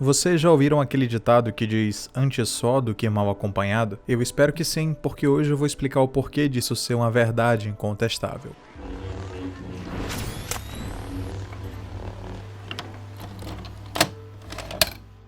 Vocês já ouviram aquele ditado que diz antes só do que mal acompanhado? Eu espero que sim, porque hoje eu vou explicar o porquê disso ser uma verdade incontestável.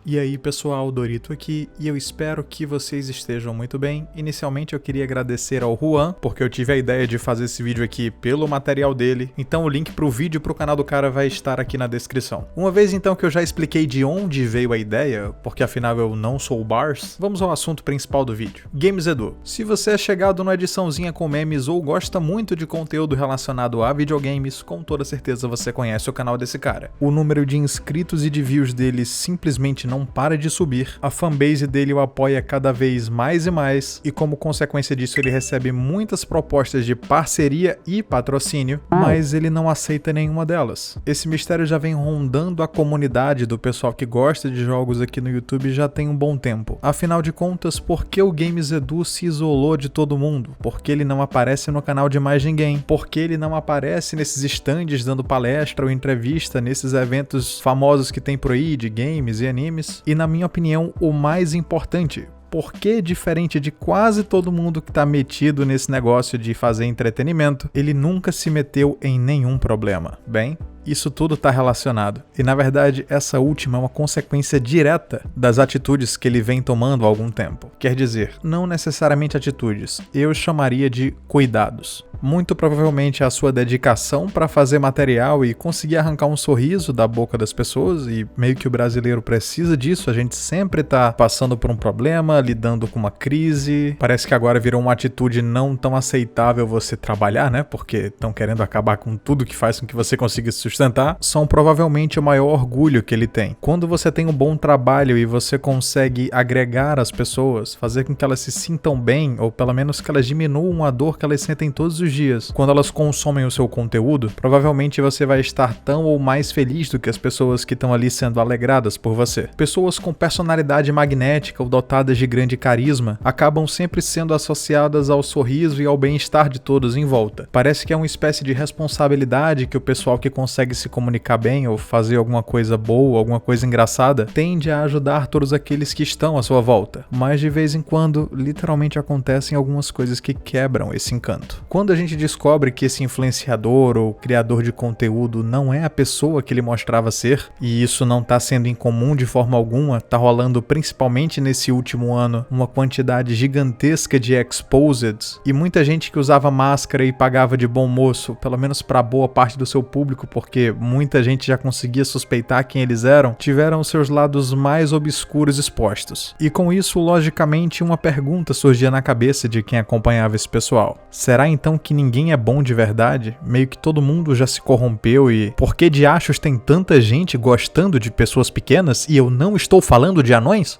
E aí pessoal, Dorito aqui, e eu espero que vocês estejam muito bem. Inicialmente eu queria agradecer ao Juan, porque eu tive a ideia de fazer esse vídeo aqui pelo material dele, então o link pro vídeo e pro canal do cara vai estar aqui na descrição. Uma vez então que eu já expliquei de onde veio a ideia, porque afinal eu não sou o Bars, vamos ao assunto principal do vídeo. Games Edu. Se você é chegado na ediçãozinha com memes ou gosta muito de conteúdo relacionado a videogames, com toda certeza você conhece o canal desse cara. O número de inscritos e de views dele simplesmente não para de subir, a fanbase dele o apoia cada vez mais e mais, e como consequência disso ele recebe muitas propostas de parceria e patrocínio, mas ele não aceita nenhuma delas. Esse mistério já vem rondando a comunidade do pessoal que gosta de jogos aqui no YouTube já tem um bom tempo. Afinal de contas, por que o Games Edu se isolou de todo mundo? Por que ele não aparece no canal de mais ninguém? Por que ele não aparece nesses stands dando palestra ou entrevista nesses eventos famosos que tem por aí de games e animes? E na minha opinião, o mais importante, porque diferente de quase todo mundo que tá metido nesse negócio de fazer entretenimento, ele nunca se meteu em nenhum problema. Bem, isso tudo tá relacionado. E na verdade, essa última é uma consequência direta das atitudes que ele vem tomando há algum tempo. Quer dizer, não necessariamente atitudes, eu chamaria de cuidados. Muito provavelmente a sua dedicação para fazer material e conseguir arrancar um sorriso da boca das pessoas, e meio que o brasileiro precisa disso, a gente sempre tá passando por um problema, lidando com uma crise, parece que agora virou uma atitude não tão aceitável você trabalhar, né, porque estão querendo acabar com tudo que faz com que você consiga se sustentar, são provavelmente o maior orgulho que ele tem. Quando você tem um bom trabalho e você consegue agregar as pessoas, fazer com que elas se sintam bem, ou pelo menos que elas diminuam a dor que elas sentem todos os dias, quando elas consomem o seu conteúdo, provavelmente você vai estar tão ou mais feliz do que as pessoas que estão ali sendo alegradas por você. Pessoas com personalidade magnética ou dotadas de grande carisma acabam sempre sendo associadas ao sorriso e ao bem-estar de todos em volta. Parece que é uma espécie de responsabilidade que o pessoal que consegue se comunicar bem ou fazer alguma coisa boa, alguma coisa engraçada, tende a ajudar todos aqueles que estão à sua volta. Mas de vez em quando, literalmente acontecem algumas coisas que quebram esse encanto. Quando a gente descobre que esse influenciador ou criador de conteúdo não é a pessoa que ele mostrava ser, e isso não tá sendo incomum de forma alguma, tá rolando principalmente nesse último ano uma quantidade gigantesca de exposeds, e muita gente que usava máscara e pagava de bom moço, pelo menos pra boa parte do seu público, porque muita gente já conseguia suspeitar quem eles eram, tiveram seus lados mais obscuros expostos. E com isso, logicamente, uma pergunta surgia na cabeça de quem acompanhava esse pessoal. Será então que ninguém é bom de verdade? Meio que todo mundo já se corrompeu e por que diachos tem tanta gente gostando de pessoas pequenas e eu não estou falando de anões?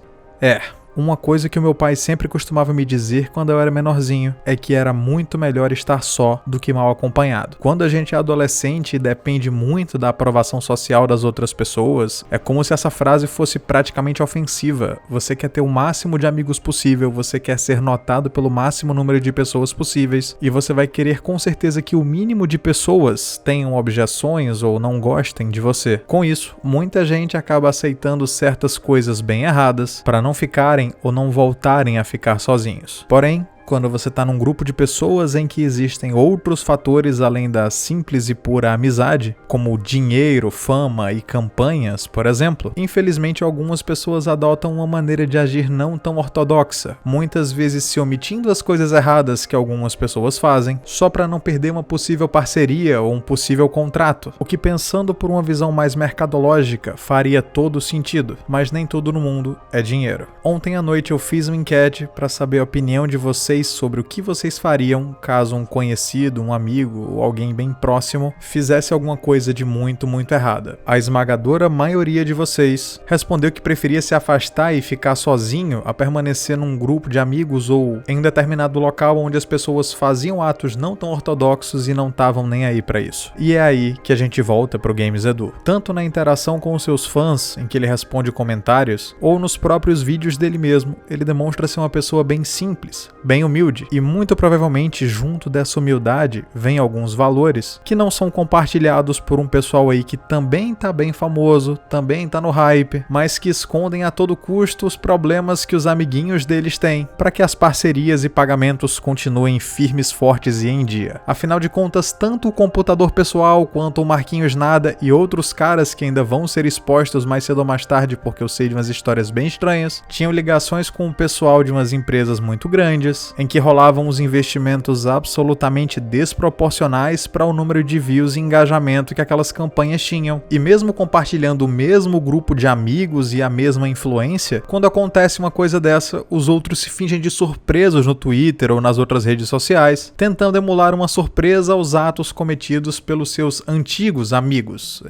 Uma coisa que o meu pai sempre costumava me dizer quando eu era menorzinho é que era muito melhor estar só do que mal acompanhado. Quando a gente é adolescente e depende muito da aprovação social das outras pessoas, é como se essa frase fosse praticamente ofensiva. Você quer ter o máximo de amigos possível, você quer ser notado pelo máximo número de pessoas possíveis, e você vai querer com certeza que o mínimo de pessoas tenham objeções ou não gostem de você. Com isso, muita gente acaba aceitando certas coisas bem erradas para não ficarem ou não voltarem a ficar sozinhos. Porém, quando você está num grupo de pessoas em que existem outros fatores além da simples e pura amizade, como dinheiro, fama e campanhas, por exemplo, infelizmente algumas pessoas adotam uma maneira de agir não tão ortodoxa, muitas vezes se omitindo as coisas erradas que algumas pessoas fazem, só para não perder uma possível parceria ou um possível contrato, o que pensando por uma visão mais mercadológica faria todo sentido, mas nem tudo no mundo é dinheiro. Ontem à noite eu fiz uma enquete para saber a opinião de vocês sobre o que vocês fariam caso um conhecido, um amigo ou alguém bem próximo fizesse alguma coisa de muito errada. A esmagadora maioria de vocês respondeu que preferia se afastar e ficar sozinho a permanecer num grupo de amigos ou em um determinado local onde as pessoas faziam atos não tão ortodoxos e não estavam nem aí pra isso. E é aí que a gente volta pro Games Edu. Tanto na interação com os seus fãs, em que ele responde comentários, ou nos próprios vídeos dele mesmo, ele demonstra ser uma pessoa bem simples, bem humilde, e muito provavelmente junto dessa humildade vem alguns valores que não são compartilhados por um pessoal aí que também tá bem famoso, também tá no hype, mas que escondem a todo custo os problemas que os amiguinhos deles têm, para que as parcerias e pagamentos continuem firmes, fortes e em dia. Afinal de contas, tanto o computador pessoal quanto o Marquinhos Nada e outros caras que ainda vão ser expostos mais cedo ou mais tarde, porque eu sei de umas histórias bem estranhas, tinham ligações com o pessoal de umas empresas muito grandes, em que rolavam os investimentos absolutamente desproporcionais para o número de views e engajamento que aquelas campanhas tinham. E mesmo compartilhando o mesmo grupo de amigos e a mesma influência, quando acontece uma coisa dessa, os outros se fingem de surpresos no Twitter ou nas outras redes sociais, tentando emular uma surpresa aos atos cometidos pelos seus antigos amigos.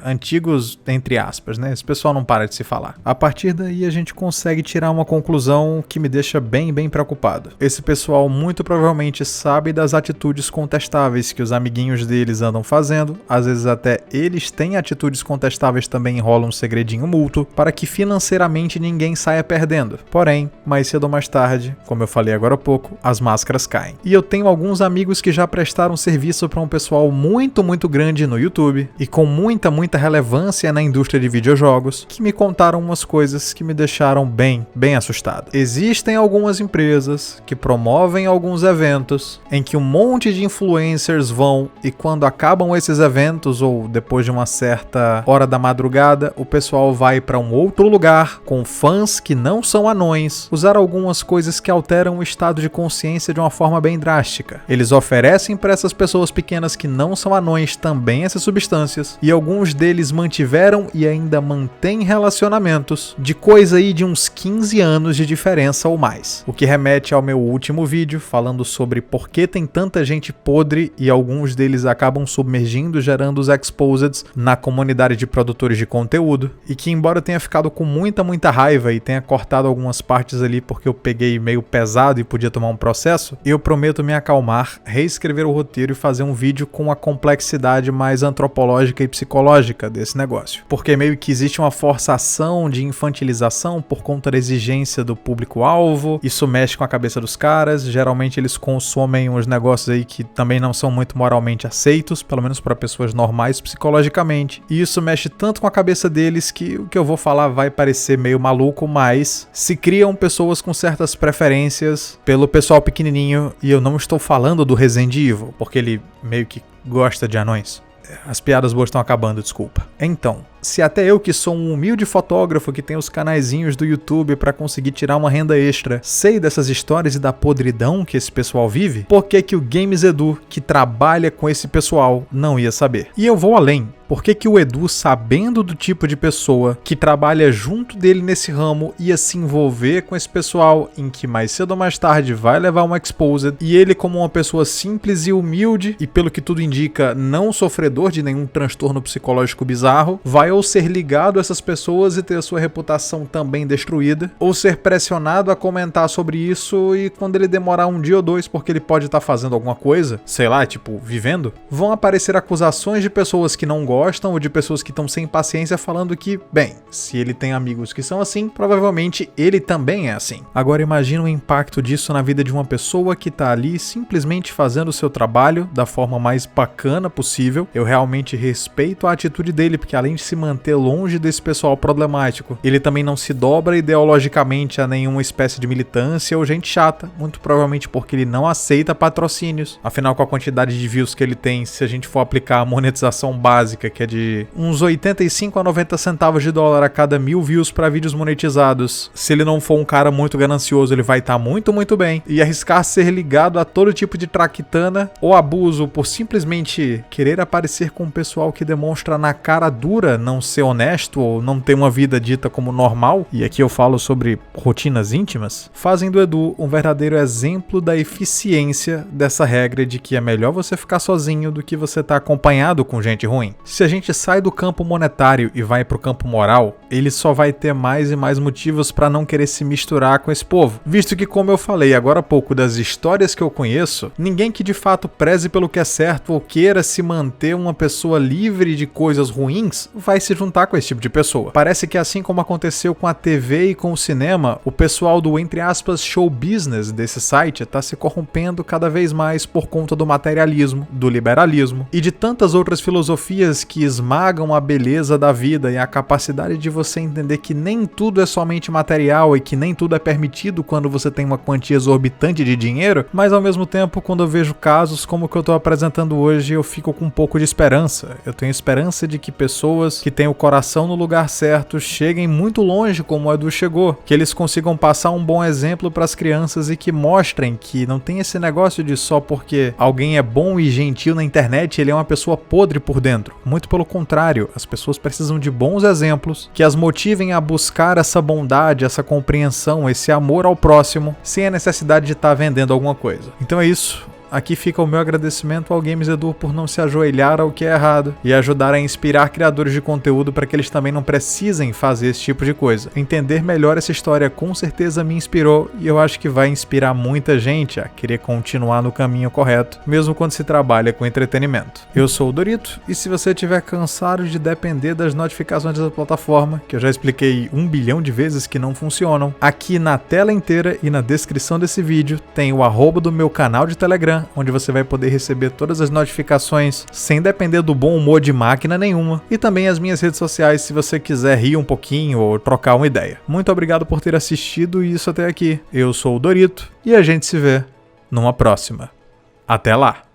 Antigos entre aspas, né? Esse pessoal não para de se falar. A partir daí a gente consegue tirar uma conclusão que me deixa bem preocupado. Esse pessoal muito provavelmente sabe das atitudes contestáveis que os amiguinhos deles andam fazendo, às vezes até eles têm atitudes contestáveis também, enrolam um segredinho mútuo, para que financeiramente ninguém saia perdendo. Porém, mais cedo ou mais tarde, como eu falei agora há pouco, as máscaras caem. E eu tenho alguns amigos que já prestaram serviço para um pessoal muito grande no YouTube e com muita relevância na indústria de videojogos, que me contaram umas coisas que me deixaram bem assustado. Existem algumas empresas que promovem alguns eventos em que um monte de influencers vão, e quando acabam esses eventos ou depois de uma certa hora da madrugada, o pessoal vai para um outro lugar com fãs que não são anões, usar algumas coisas que alteram o estado de consciência de uma forma bem drástica. Eles oferecem para essas pessoas pequenas que não são anões também essas substâncias, e alguns deles mantiveram e ainda mantêm relacionamentos de coisa aí de uns 15 anos de diferença ou mais. O que remete ao meu último vídeo falando sobre por que tem tanta gente podre e alguns deles acabam submergindo, gerando os exposeds na comunidade de produtores de conteúdo, e que embora eu tenha ficado com muita raiva e tenha cortado algumas partes ali porque eu peguei meio pesado e podia tomar um processo, eu prometo me acalmar, reescrever o roteiro e fazer um vídeo com a complexidade mais antropológica e psicológica desse negócio. Porque meio que existe uma forçação de infantilização por conta da exigência do público-alvo, isso mexe com a cabeça dos caras, geralmente eles consomem uns negócios aí que também não são muito moralmente aceitos, pelo menos para pessoas normais psicologicamente, e isso mexe tanto com a cabeça deles que o que eu vou falar vai parecer meio maluco, mas se criam pessoas com certas preferências pelo pessoal pequenininho, e eu não estou falando do Resident Evil, porque ele meio que gosta de anões. As piadas boas estão acabando, desculpa. Então, se até eu que sou um humilde fotógrafo que tem os canaizinhos do YouTube para conseguir tirar uma renda extra, sei dessas histórias e da podridão que esse pessoal vive, por que o Games Edu, que trabalha com esse pessoal, não ia saber? E eu vou além. Por que o Edu, sabendo do tipo de pessoa que trabalha junto dele nesse ramo, ia se envolver com esse pessoal em que mais cedo ou mais tarde vai levar um exposed, e ele, como uma pessoa simples e humilde, e pelo que tudo indica, não sofredor de nenhum transtorno psicológico bizarro, vai ou ser ligado a essas pessoas e ter a sua reputação também destruída, ou ser pressionado a comentar sobre isso, e quando ele demorar um dia ou dois porque ele pode estar fazendo alguma coisa, sei lá, tipo, vivendo, vão aparecer acusações de pessoas que não gostam ou de pessoas que estão sem paciência falando que, bem, se ele tem amigos que são assim, provavelmente ele também é assim. Agora imagina o impacto disso na vida de uma pessoa que tá ali simplesmente fazendo o seu trabalho da forma mais bacana possível. Eu realmente respeito a atitude dele, porque além de se manter longe desse pessoal problemático, ele também não se dobra ideologicamente a nenhuma espécie de militância ou gente chata, muito provavelmente porque ele não aceita patrocínios. Afinal, com a quantidade de views que ele tem, se a gente for aplicar a monetização básica, que é de uns 85 a 90 centavos de dólar a cada 1000 views para vídeos monetizados, se ele não for um cara muito ganancioso, ele vai estar muito bem, e arriscar ser ligado a todo tipo de traquitana ou abuso por simplesmente querer aparecer com um pessoal que demonstra na cara dura não ser honesto ou não ter uma vida dita como normal, e aqui eu falo sobre rotinas íntimas, fazem do Edu um verdadeiro exemplo da eficiência dessa regra de que é melhor você ficar sozinho do que você estar acompanhado com gente ruim. Se a gente sai do campo monetário e vai pro campo moral, ele só vai ter mais e mais motivos para não querer se misturar com esse povo. Visto que, como eu falei agora há pouco, das histórias que eu conheço, ninguém que de fato preze pelo que é certo ou queira se manter uma pessoa livre de coisas ruins vai se juntar com esse tipo de pessoa. Parece que assim como aconteceu com a TV e com o cinema, o pessoal do, entre aspas, show business desse site tá se corrompendo cada vez mais por conta do materialismo, do liberalismo e de tantas outras filosofias que esmagam a beleza da vida e a capacidade de você entender que nem tudo é somente material e que nem tudo é permitido quando você tem uma quantia exorbitante de dinheiro, mas ao mesmo tempo, quando eu vejo casos como o que eu tô apresentando hoje, eu fico com um pouco de esperança. Eu tenho esperança de que pessoas que têm o coração no lugar certo cheguem muito longe como o Edu chegou, que eles consigam passar um bom exemplo para as crianças e que mostrem que não tem esse negócio de só porque alguém é bom e gentil na internet, ele é uma pessoa podre por dentro. Muito pelo contrário, as pessoas precisam de bons exemplos que as motivem a buscar essa bondade, essa compreensão, esse amor ao próximo, sem a necessidade de estar vendendo alguma coisa. Então é isso. Aqui fica o meu agradecimento ao Games Edu por não se ajoelhar ao que é errado e ajudar a inspirar criadores de conteúdo para que eles também não precisem fazer esse tipo de coisa. Entender melhor essa história com certeza me inspirou e eu acho que vai inspirar muita gente a querer continuar no caminho correto, mesmo quando se trabalha com entretenimento. Eu sou o Dorito e se você estiver cansado de depender das notificações da plataforma, que eu já expliquei 1 bilhão de vezes que não funcionam, aqui na tela inteira e na descrição desse vídeo tem o @ do meu canal de Telegram, onde você vai poder receber todas as notificações sem depender do bom humor de máquina nenhuma, e também as minhas redes sociais se você quiser rir um pouquinho ou trocar uma ideia. Muito obrigado por ter assistido isso até aqui. Eu sou o Dorito e a gente se vê numa próxima. Até lá!